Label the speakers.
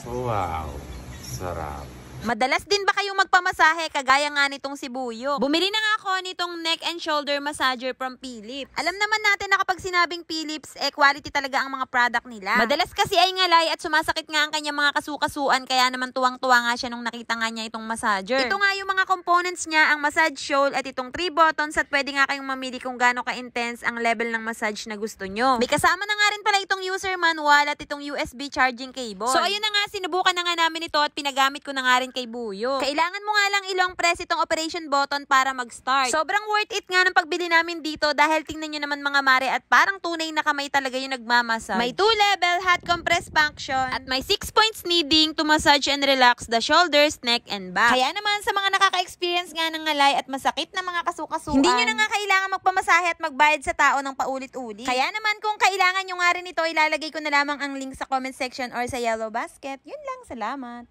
Speaker 1: Wow, sarap.
Speaker 2: Madalas din ba kayong magpamasahe kagaya nga nitong si Buyo? Bumili na nga ako nitong neck and shoulder massager from Philips. Alam naman natin na kapag sinabing Philips, quality talaga ang mga product nila. Madalas kasi ay ngalay at sumasakit nga ang kanyang mga kasukasuan, kaya naman tuwang-tuwa nga siya nung nakita nga niya itong massager. Ito nga yung mga components niya, ang massage shoal at itong 3 buttons, at pwede nga kayong mamili kung gaano ka-intense ang level ng massage na gusto nyo. May kasama na nga rin pala itong user manual at itong USB charging cable. So ayun na nga, sinubukan na nga namin ito at pinagamit ko na nga rin kay Buyo. Kailangan mo nga lang i-long press itong operation button para mag-start. Sobrang worth it nga ng pagbili namin dito dahil tingnan nyo naman mga mare at parang tunay na kamay talaga yung nagmamasage. May 2-level hot compress function at may 6 points kneading to massage and relax the shoulders, neck, and back. Kaya naman sa mga nakaka-experience nga ng ngalay at masakit na mga kasukasuan, hindi nyo na nga kailangan magpamasahe at magbayad sa tao ng paulit-ulit. Kaya naman kung kailangan nyo nga rin ito, ilalagay ko na lamang ang link sa comment section or sa yellow basket. Yun lang, salamat!